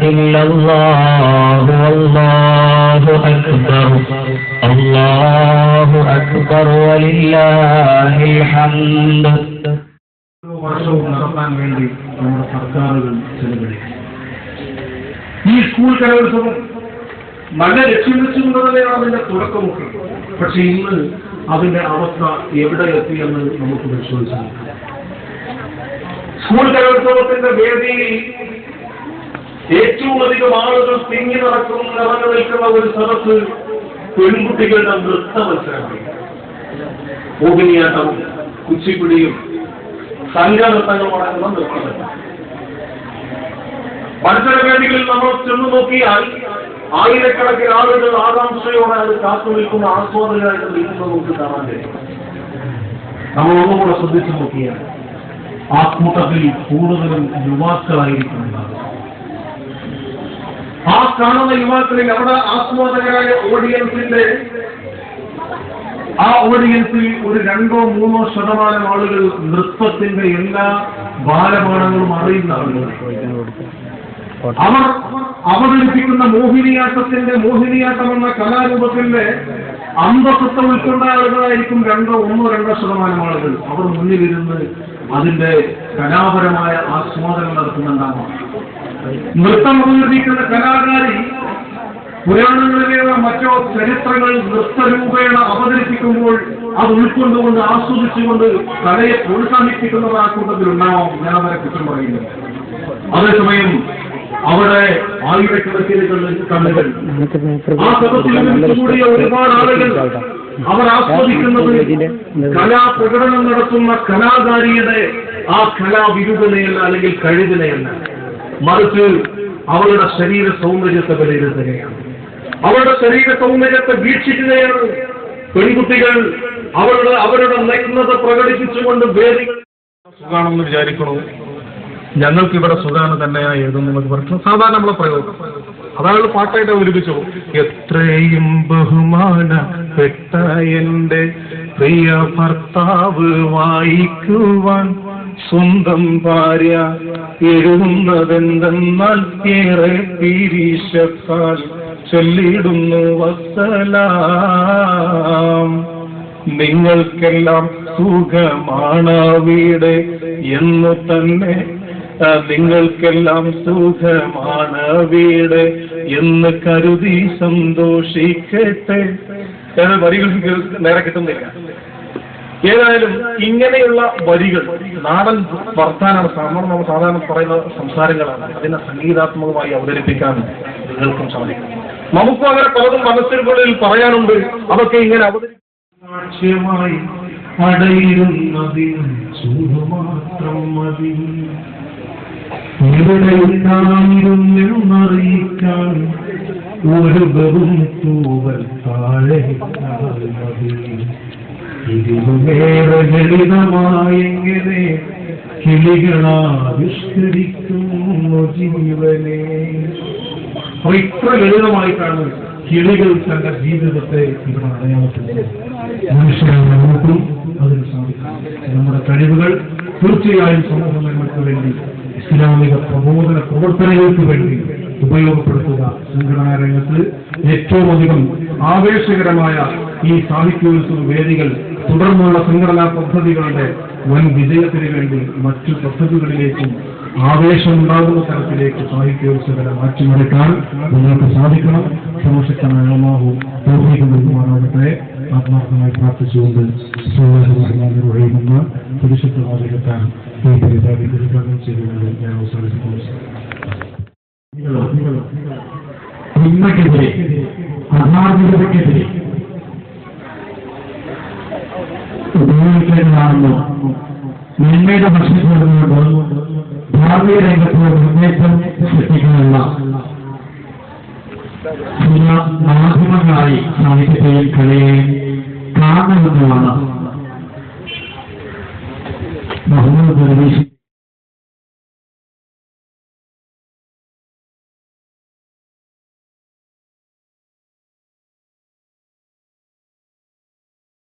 ഇല്ലല്ലാഹു അല്ലാഹു അക്ബർ അല്ലാഹു അക്ബർ വലില്ലാഹിൽ ഹംദ്. വർഷവും നടത്താൻ വേണ്ടി നമ്മുടെ സർക്കാരുകൾ ചെലവഴിക്കും. ഈ സ്കൂൾ കലോത്സവം നല്ല ലക്ഷ്യം വെച്ചുകൊണ്ടതന്നെയാണ് അതിന്റെ തുടക്കമൊക്കെ. പക്ഷെ ഇന്ന് അതിന്റെ അവസ്ഥ എവിടെ എത്തിയെന്ന് നമുക്ക് പരിശോധിച്ചു. സ്കൂൾ കലോത്സവത്തിന്റെ വേദിയിൽ ഏറ്റവും അധികം ആളുകൾ തിങ്ങി നടക്കും നിറഞ്ഞു നിൽക്കുന്ന ഒരു സദസ്സ് പെൺകുട്ടികളുടെ നൃത്ത മത്സരമാണ്. മോഹിനിയാട്ടവും കുച്ചിപ്പിടിയും സംഘനൃത്തങ്ങളും അടങ്ങുന്ന നൃത്തം. മത്സരവേദികളിൽ നമ്മൾ ചെന്നു നോക്കിയാൽ ആയിരക്കണക്കിന് ആളുകൾ ആകാംക്ഷയോടെ അത് കാത്തു നിൽക്കുന്ന ആസ്വാദകരായിട്ട് നിൽക്കുന്നത് നമുക്ക് കാണാൻ കഴിയും. നമ്മൾ ഒന്നുകൂടെ ശ്രദ്ധിച്ചു നോക്കിയാൽ ആ കൂട്ടത്തിൽ കൂടുതലും യുവാക്കളായിരിക്കുന്നുണ്ടാകും. ആ കാണുന്ന യുവാക്കളിൽ അവിടെ ആസ്വാദകരായ ആ ഓഡിയൻസിൽ ഒരു 2-3% ആളുകൾ നൃത്തത്തിന്റെ എല്ലാ ബാലപാഠങ്ങളും അറിയുന്ന ആളുകൾ. അവർ അവതരിപ്പിക്കുന്ന മോഹിനിയാട്ടം എന്ന കലാരൂപത്തിന്റെ അന്തസത്ത ഉൾക്കൊണ്ട ആളുകളായിരിക്കും 1-2% ആളുകൾ. അവർ മുന്നിലിരുന്ന് അതിന്റെ കലാപരമായ ആസ്വാദനം നടത്തുന്നുണ്ടാകും. നൃത്തം അവതരിപ്പിക്കുന്ന കലാകാരി പുരാണങ്ങളിലെയോ മറ്റോ ചരിത്രങ്ങൾ നൃത്തരൂപേണ അവതരിപ്പിക്കുമ്പോൾ അത് ഉൾക്കൊണ്ടുകൊണ്ട് ആസ്വദിച്ചുകൊണ്ട് കലയെ പ്രോത്സാഹിപ്പിക്കുന്നത് ആ കൂട്ടത്തിലുണ്ടാവാം. ഞാൻ അവരെ കുറ്റം പറയുന്നത്. അതേസമയം അവിടെ ആയിരക്കണക്കിന് കണ്ണുകൾ ആ സദസ്സിൽ കൂടിയ ഒരുപാട് ആളുകൾ അവർ ആസ്വദിക്കുന്നത് കലാപ്രകടനം നടത്തുന്ന കലാകാരിയുടെ ആ കലാവിരുദ്ധതയല്ല, അല്ലെങ്കിൽ കഴിവിനെയല്ല, മറിച്ച് അവളുടെ ശരീര സൗന്ദര്യത്തെ വിലയിരുത്തുകയാണ്. അവരുടെ ശരീര സൗന്ദര്യത്തെ വീക്ഷിക്കുകയാണ്. പെൺകുട്ടികൾ അവരുടെ നഗ്നത പ്രകടിപ്പിച്ചുകൊണ്ട് വേദികൾ സുഖാണെന്ന് വിചാരിക്കണോ, ഞങ്ങൾക്ക് ഇവിടെ സുഖാണ് തന്നെയാ ഏതെന്ന് പറഞ്ഞു. സാധാരണ നമ്മളെ പ്രയോഗം അതാണ് പാട്ടായിട്ട് അവതരിപ്പിച്ചു. എത്രയും ബഹുമാനപ്പെട്ട എന്റെ പ്രിയ ഭർത്താവ് വായിക്കുവാൻ സ്വന്തം ഭാര്യ എഴുതുന്നതെന്തെന്നാൽ ഏറെ പീരീശക്കാൽ ചൊല്ലിടുന്നു വസ്സലാം. നിങ്ങൾക്കെല്ലാം സുഖമാണവിടെ എന്ന് തന്നെ, നിങ്ങൾക്കെല്ലാം സുഖമാണവിടെ എന്ന് കരുതി സന്തോഷിക്കട്ടെ. വരികൾ നേരെ കിട്ടുന്നില്ല. ഏതായാലും ഇങ്ങനെയുള്ള വരികൾ നാടൻ വർത്താനാണ്, നമ്മൾ സാധാരണ പറയുന്ന സംസാരങ്ങളാണ്. അതിനെ സംഗീതാത്മകമായി അവതരിപ്പിക്കാൻ നിങ്ങൾക്കും സാധിക്കും. നമുക്കും അങ്ങനെ പലതും മനസ്സിനുള്ളിൽ പറയാനുണ്ട്. അതൊക്കെ ഇങ്ങനെ അവതരിപ്പിമായി അടയിരുന്നതിനും ചൂടുമാത്രം മതി, എവിടെയുണ്ടായിരുന്നറിയിക്കാൻ ഒരു വെറും തൂവൽ താഴെ മതി. ഇതിലുമേറെ ലളിതമായെങ്ങനെ കിളികളാവിഷ്കരിക്കുന്നു ജീവനെ. അപ്പൊ ഇത്ര ലളിതമായിട്ടാണ് കിളികൾ തന്റെ ജീവിതത്തെ ഇവിടെ അടയാളപ്പെടുത്തുന്നത്. മനുഷ്യരായ നമുക്കും അതിന് സാധിക്കും. നമ്മുടെ കഴിവുകൾ തീർച്ചയായും സമൂഹ നന്മയ്ക്ക് വേണ്ടി, ഇസ്ലാമിക പ്രബോധന പ്രവർത്തനങ്ങൾക്ക് വേണ്ടി ഉപയോഗപ്പെടുത്തുക. സംഘടനാ രംഗത്ത് ഏറ്റവും അധികം ആവേശകരമായ ഈ സാഹിത്യോത്സവ വേദികൾ തുടർന്നുള്ള സംഘടനാ പദ്ധതികളുടെ വൻ വിജയത്തിന് വേണ്ടി മറ്റു പദ്ധതികളിലേക്കും ആവേശമുണ്ടാകുന്ന തരത്തിലേക്ക് സാഹിത്യോത്സവരെ മാറ്റിമറിക്കാൻ നിങ്ങൾക്ക് സാധിക്കണം. സർവശക്തനായ അല്ലാഹു തൗഫീഖ് നൽകുമാറാകട്ടെ. ആത്മാർത്ഥമായി പ്രാർത്ഥിച്ചുകൊണ്ട് നിർവഹിക്കുന്ന പരിശുദ്ധ വാചകത്താൻ ഈ പരിപാടി ഉദ്ഘാടനം ചെയ്തുകൊണ്ട് ഞാൻ അവസാനിപ്പിക്കുന്നു. തിന്മയ്ക്കെതിരെ, അധാർമികതയ്ക്കെതിരെ ഉപയോഗിക്കേണ്ടതാണെന്നോ നന്മയുടെ ഭക്ഷണത്തോടുകൊണ്ട് ധാർമ്മിക രംഗത്ത് മുന്നേറ്റം സൃഷ്ടിക്കാനുള്ള ചില മാധ്യമങ്ങളായി സാഹിത്യത്തെയും കലയെയും കാണണമെന്നുമാണ്